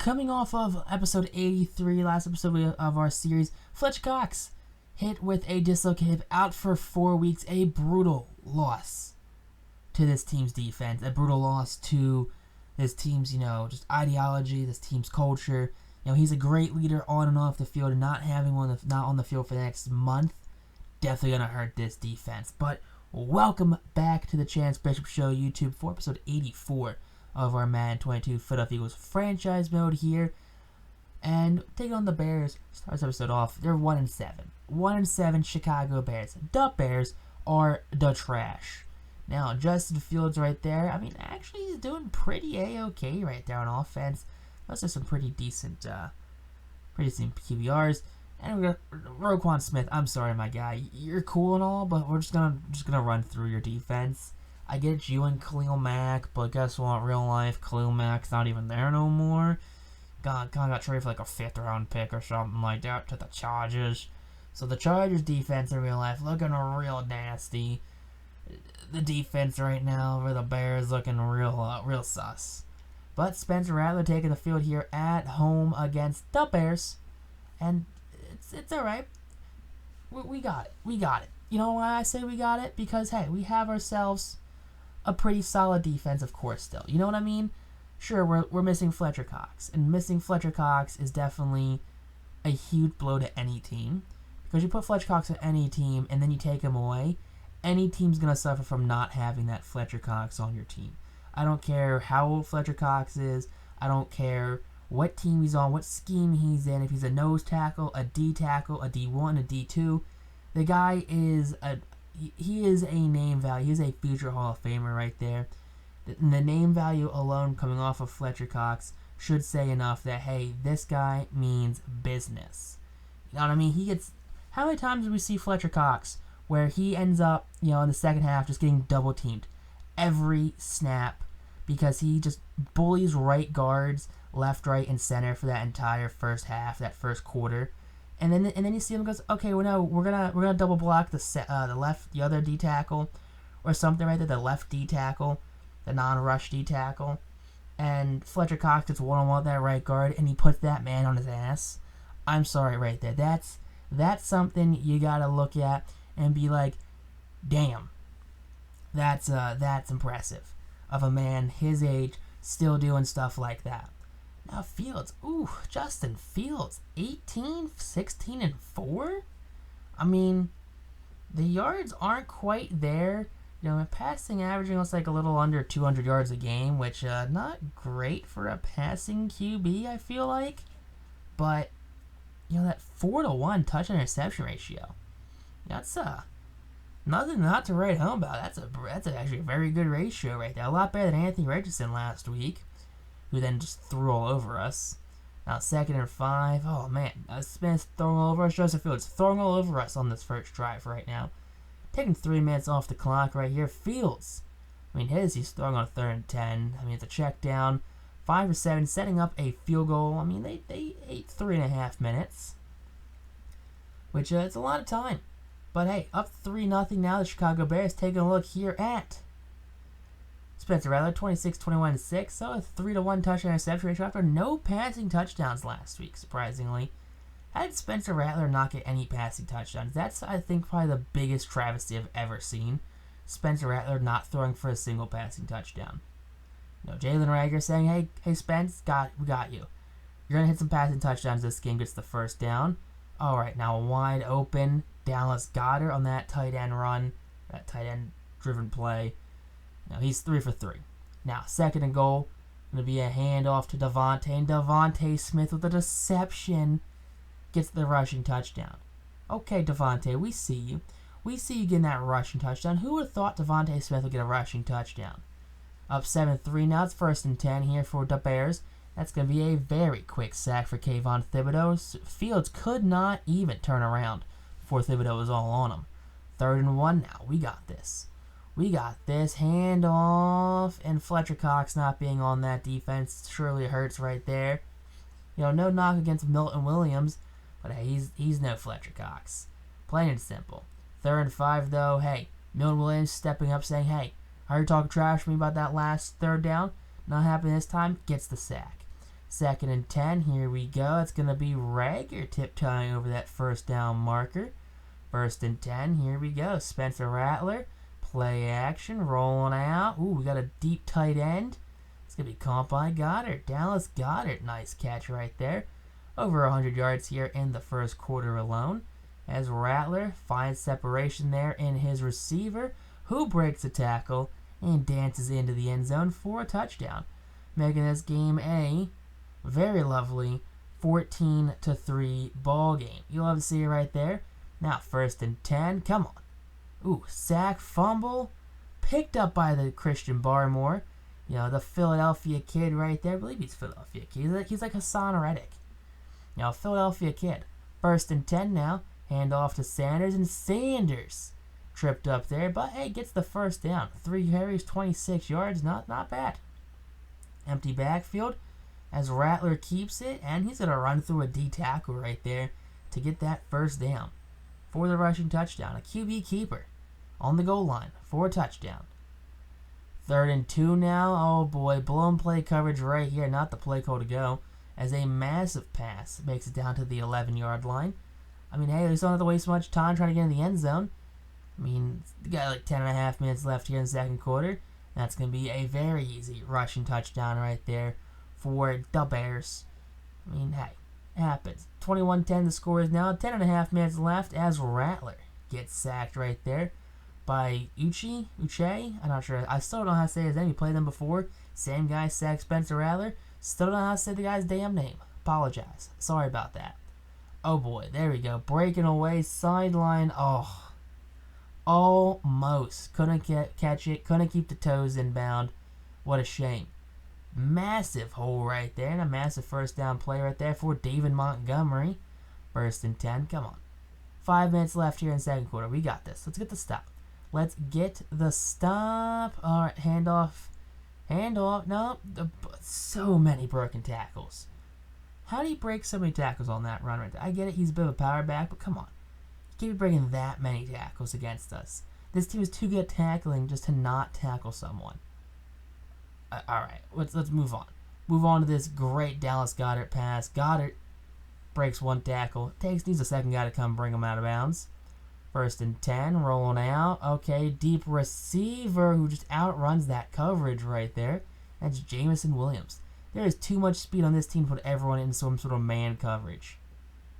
Coming off of episode 83, last episode of our series, Fletcher Cox hit with a dislocated hip, out for 4 weeks. A brutal loss to this team's defense. A brutal loss to this team's, just ideology, this team's culture. He's a great leader on and off the field, and not having one not on the field for the next month definitely going to hurt this defense. But welcome back to the Chance Bishop Show YouTube for episode 84 of our Madden 22 Philadelphia Eagles franchise mode here. And taking on the Bears, starts episode off, they're 1-7. 1-7 Chicago Bears. The Bears are the trash. Now, Justin Fields right there, actually he's doing pretty A-okay right there on offense. Those are some pretty decent QBRs. And we got Roquan Smith. I'm sorry, my guy. You're cool and all, but we're just gonna run through your defense. I get you and Khalil Mack, but guess what? Real life, Khalil Mack's not even there no more. Got traded for like a 5th round pick or something like that to the Chargers. So the Chargers defense in real life looking real nasty. The defense right now for the Bears looking real sus. But Spencer Rattler taking the field here at home against the Bears, and it's all right. We got it. We got it. You know why I say we got it? Because hey, we have ourselves a pretty solid defense, of course. Still, you know what I mean? Sure, we're missing Fletcher Cox, and missing Fletcher Cox is definitely a huge blow to any team. Because you put Fletcher Cox on any team, and then you take him away, any team's gonna suffer from not having that Fletcher Cox on your team. I don't care how old Fletcher Cox is. I don't care what team he's on, what scheme he's in. If he's a nose tackle, a D tackle, a D1, a D2, the guy is he is a name value. He's a future Hall of Famer right there. The name value alone coming off of Fletcher Cox should say enough that, hey, this guy means business. You know what I mean? How many times do we see Fletcher Cox where he ends up, in the second half just getting double teamed every snap because he just bullies right guards, left, right, and center for that entire first half, that first quarter. And then you see him goes, okay, well no, we're gonna double block the other D tackle or something right there, the left D tackle, the non-rush D tackle, and Fletcher Cox gets one-on-one with that right guard, and he puts that man on his ass. I'm sorry, right there. That's something you gotta look at and be like, damn, that's impressive of a man his age still doing stuff like that. Now Fields, Justin Fields, 18, 16, and 4? The yards aren't quite there. Passing averaging looks like a little under 200 yards a game, which not great for a passing QB, I feel like. But, that 4-to-1 touch-interception ratio, that's nothing not to write home about. That's actually a very good ratio right there. A lot better than Anthony Richardson last week, who then just threw all over us. Now 2nd and 5. Oh man, Smith throwing all over us. Joseph Fields throwing all over us on this first drive right now. Taking 3 minutes off the clock right here. Fields, he's throwing on 3rd and 10. It's a check down. 5 for 7, setting up a field goal. They ate 3.5 minutes, which it's a lot of time. But hey, up 3-0 now. The Chicago Bears taking a look here at Spencer Rattler, 26, 21, 6. So a 3-to-1 touchdown interception ratio after no passing touchdowns last week, surprisingly. How did Spencer Rattler not get any passing touchdowns? That's, I think, probably the biggest travesty I've ever seen. Spencer Rattler not throwing for a single passing touchdown. Jalen Reagor saying, hey Spence, we got you. You're going to hit some passing touchdowns this game, gets the first down. All right, now wide open, Dallas Goedert on that tight end run, that tight end driven play. Now he's 3 for 3. Now 2nd and goal, going to be a handoff to Devontae, and Devontae Smith with a deception gets the rushing touchdown. Okay, Devontae, we see you. We see you getting that rushing touchdown. Who would have thought Devontae Smith would get a rushing touchdown? Up 7-3 now. It's 1st and 10 here for the Bears. That's going to be a very quick sack for Kayvon Thibodeau. Fields could not even turn around before Thibodeau was all on him. 3rd and 1 now. We got this. Handoff, and Fletcher Cox not being on that defense surely hurts right there. No knock against Milton Williams, but hey, he's no Fletcher Cox. Plain and simple. 3rd and 5 though. Hey, Milton Williams stepping up saying, hey, are you talking trash to me about that last 3rd down? Not happening this time. Gets the sack. 2nd and 10. Here we go. It's going to be Rager tiptoeing over that first down marker. 1st and 10. Here we go. Spencer Rattler. Play action. Rolling out. Ooh, we got a deep tight end. It's going to be caught by Goddard. Dallas Goddard. Nice catch right there. Over 100 yards here in the first quarter alone. As Rattler finds separation there in his receiver, who breaks a tackle and dances into the end zone for a touchdown, making this game a very lovely 14-3 ball game. You love to see it right there. Now 1st and 10. Come on. Ooh, sack, fumble, picked up by the Christian Barmore. You know, the Philadelphia kid right there. I believe he's Philadelphia kid. He's like Hassan Reddick. You know, Philadelphia kid. 1st and 10 now. Hand off to Sanders, and Sanders tripped up there, but hey, gets the first down. 3 carries, 26 yards, not bad. Empty backfield as Rattler keeps it, and he's going to run through a D tackle right there to get that first down for the rushing touchdown. A QB keeper on the goal line for a touchdown. 3rd and 2 now. Oh boy, blown play coverage right here, not the play call to go, as a massive pass makes it down to the 11-yard line. I mean, hey, we don't have to waste much time trying to get in the end zone. I mean, we got like 10.5 minutes left here in the second quarter. That's going to be a very easy rushing touchdown right there for the Bears. I mean, hey, it happens. 21-10 the score is now. 10.5 minutes left as Rattler gets sacked right there by Uche. I'm not sure. I still don't know how to say his name. You played them before. Same guy sacked Spencer Rattler. Still don't know how to say the guy's damn name. Apologize. Sorry about that. Oh boy, there we go. Breaking away, sideline. Oh, almost. Couldn't catch it. Couldn't keep the toes inbound. What a shame. Massive hole right there, and a massive first down play right there for David Montgomery. 1st and 10. Come on. 5 minutes left here in the second quarter. We got this. Let's get the stop. Let's get the stop. All right, handoff. No, so many broken tackles. How do you break so many tackles on that run right there? I get it, he's a bit of a power back, but come on. You can't be breaking that many tackles against us. This team is too good at tackling just to not tackle someone. Alright, let's move on. Move on to this great Dallas Goddard pass. Goddard breaks 1 tackle. Needs a second guy to come bring him out of bounds. 1st and 10, rolling out. Okay, deep receiver who just outruns that coverage right there. That's Jameson Williams. There is too much speed on this team to put everyone in some sort of man coverage.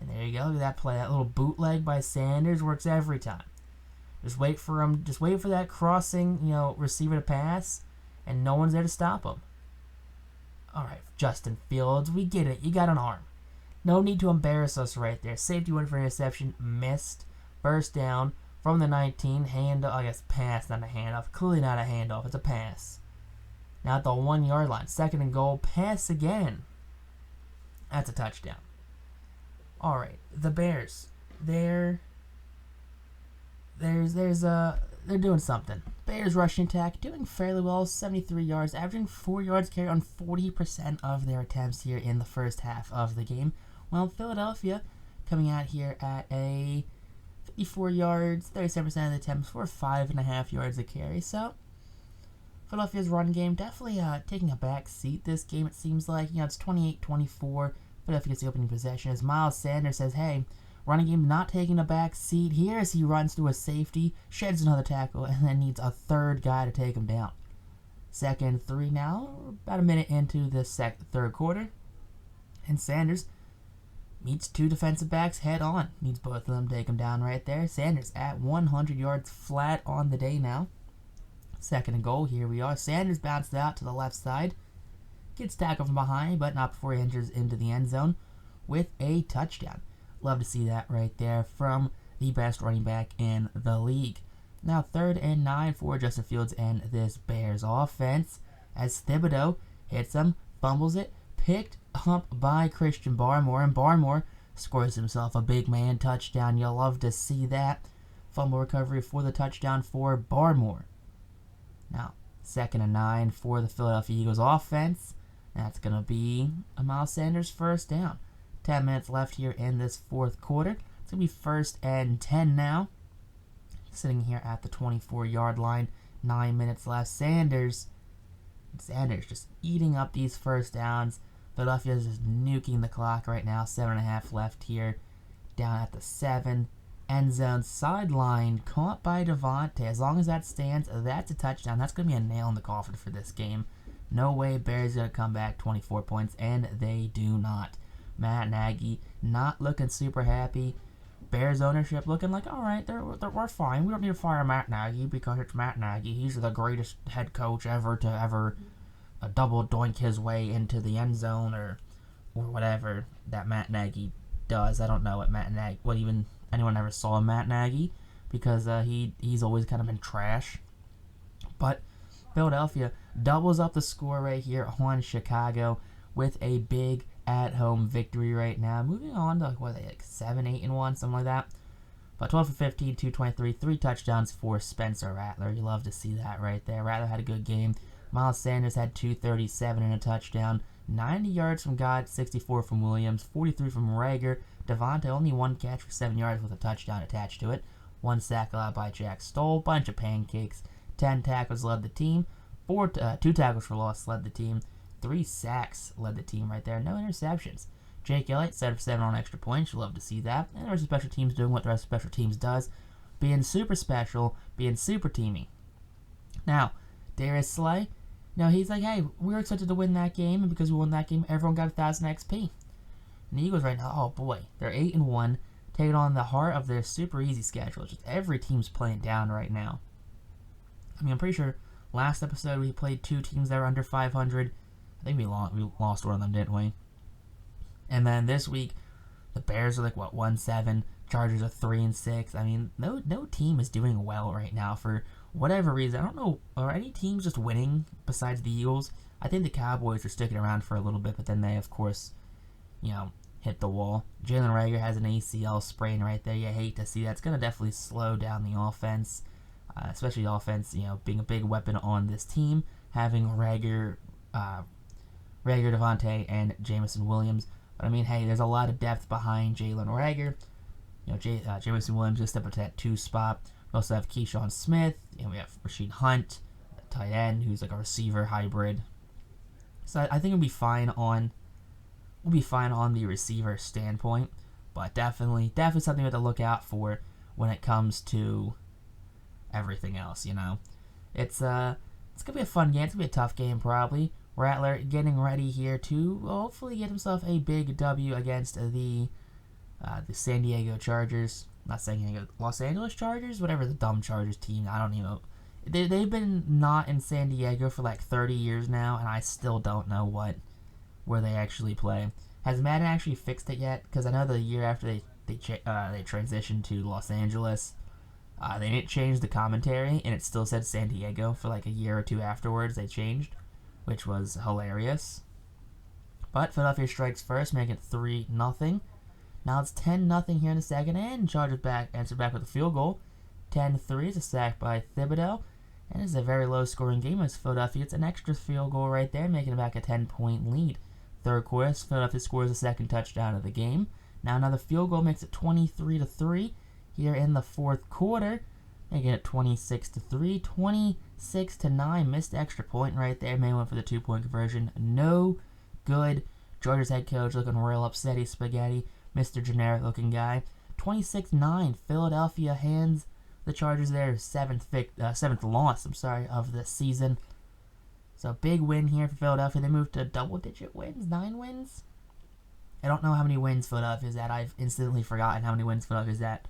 And there you go. Look at that play. That little bootleg by Sanders works every time. Just wait for him. Just wait for that crossing, receiver to pass, and no one's there to stop him. All right, Justin Fields, we get it. You got an arm. No need to embarrass us right there. Safety went for interception, missed. 1st down from the 19. Pass, not a handoff. Clearly not a handoff. It's a pass. Now at the 1-yard line. 2nd and goal. Pass again. That's a touchdown. All right, the Bears. They're doing something. Bears rushing attack doing fairly well. 73 yards, averaging 4 yards carry on 40% of their attempts here in the first half of the game. Well, Philadelphia coming out here at a 54 yards, 37% of the attempts for 5.5 yards a carry. So Philadelphia's run game definitely taking a back seat this game. It seems like it's 28-24. Philadelphia gets the opening possession as Miles Sanders says, "Hey, running game not taking a back seat here," as he runs through a safety, sheds another tackle, and then needs a 3rd guy to take him down. 2nd and 3 now, about a minute into the third quarter, and Sanders meets 2 defensive backs head on. Needs both of them to take him down right there. Sanders at 100 yards flat on the day now. 2nd and goal, here we are. Sanders bounced out to the left side. Gets tackled from behind, but not before he enters into the end zone with a touchdown. Love to see that right there from the best running back in the league. Now 3rd and 9 for Justin Fields and this Bears offense as Thibodeau hits him, fumbles it, picked up by Christian Barmore, and Barmore scores himself a big man touchdown. You'll love to see that. Fumble recovery for the touchdown for Barmore. Now 2nd and 9 for the Philadelphia Eagles offense. That's going to be a Miles Sanders 1st down. 10 minutes left here in this 4th quarter. It's going to be 1st and 10 now. Sitting here at the 24-yard line. 9 minutes left. Sanders just eating up these 1st downs. Philadelphia is just nuking the clock right now. 7.5 left here. Down at the 7. End zone sideline. Caught by Davante. As long as that stands, that's a touchdown. That's going to be a nail in the coffin for this game. No way Bears going to come back 24 points, and they do not. Matt Nagy not looking super happy. Bears ownership looking like, all right, we're fine. We don't need to fire Matt Nagy because it's Matt Nagy. He's the greatest head coach ever to ever double doink his way into the end zone or whatever that Matt Nagy does. I don't know what even anyone ever saw Matt Nagy because he's always kind of been trash. But Philadelphia doubles up the score right here on Chicago with a big at-home victory right now. Moving on to, what are they, like 7, 8, and 1, something like that. But 12 for 15, 223, 3 touchdowns for Spencer Rattler. You love to see that right there. Rattler had a good game. Miles Sanders had 237 and a touchdown. 90 yards from God, 64 from Williams, 43 from Rager. Davante only 1 catch for 7 yards with a touchdown attached to it. 1 sack allowed by Jack Stoll. Bunch of pancakes. 10 tackles led the team. 2 tackles for loss led the team. 3 sacks led the team right there. No interceptions. Jake Elliott set up 7 on extra points. You love to see that. And the rest of special teams doing what the rest of special teams does. Being super special. Being super teamy. Now, Darius Slay. Now, he's like, hey, we were expected to win that game. And because we won that game, everyone got 1,000 XP. And the Eagles right now, oh boy. They're 8-1. Taking on the heart of their super easy schedule. Just every team's playing down right now. I mean, I'm pretty sure last episode we played 2 teams that were under 500. I think we lost one of them, didn't we? And then this week, the Bears are like, 1-7. Chargers are 3-6. I mean, no team is doing well right now for whatever reason. I don't know, are any teams just winning besides the Eagles? I think the Cowboys are sticking around for a little bit, but then they, of course, hit the wall. Jalen Reagor has an ACL sprain right there. You hate to see that. It's going to definitely slow down the offense, especially the offense, being a big weapon on this team. Having Rager, Davante, and Jameson Williams. But I mean, hey, there's a lot of depth behind Jalen Rager. Jameson Williams just stepped up to that 2 spot. We also have Keyshawn Smith. We have Rasheed Hunt, a tight end who's like a receiver hybrid. So I think we'll be fine on the receiver standpoint. But definitely something we have to look out for when it comes to everything else. It's gonna be a fun game. It's gonna be a tough game probably. Rattler getting ready here to hopefully get himself a big W against the San Diego Chargers. Not San Diego, Los Angeles Chargers, whatever the dumb Chargers team. I don't even know. They've been not in San Diego for like 30 years now, and I still don't know where they actually play. Has Madden actually fixed it yet? Because I know the year after they transitioned to Los Angeles, they didn't change the commentary, and it still said San Diego for like a year or 2 afterwards. They changed, which was hilarious. But Philadelphia strikes first, making it 3-0. Now it's 10-0 here in the second, and Chargers answer back with a field goal. 10-3 is a sack by Thibodeau, and it's a very low-scoring game as Philadelphia gets an extra field goal right there, making it back a 10-point lead. Third quarter, Philadelphia scores the second touchdown of the game. Now another field goal makes it 23-3 here in the fourth quarter, making it 26-3, 26-9. Missed extra point right there. May went for the 2-point conversion. No good. Chargers head coach looking real upsetty spaghetti. Mr. Generic looking guy. 26-9. Philadelphia hands the Chargers their seventh loss of the season. So big win here for Philadelphia. They moved to double-digit wins, 9 wins. I don't know how many wins Philadelphia is at. I've instantly forgotten how many wins Philadelphia is at.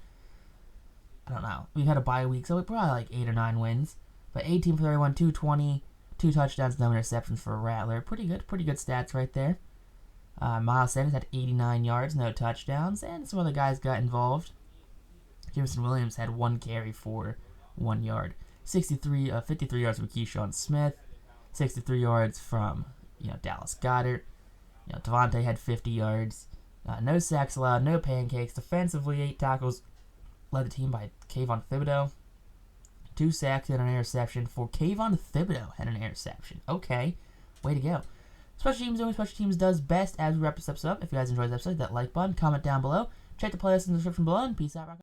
I don't know. We've had a bye week, so we're probably like 8 or 9 wins. But 18 for 31, 220, 2 touchdowns, no interceptions for Rattler. Pretty good stats right there. Miles Sanders had 89 yards, no touchdowns, and some other guys got involved. Jameson Williams had 1 carry for 1 yard. 53 yards from Keyshawn Smith. 63 yards from Dallas Goedert. Davante had 50 yards. No sacks allowed, no pancakes. Defensively, 8 tackles led the team by Kayvon Thibodeau. 2 sacks and an interception for Kayvon Thibodeau had an interception. Okay, way to go. Special Teams doing Special Teams does best. As we wrap this episode up, if you guys enjoyed this episode, hit that like button, comment down below. Check the playlist in the description below, and peace out.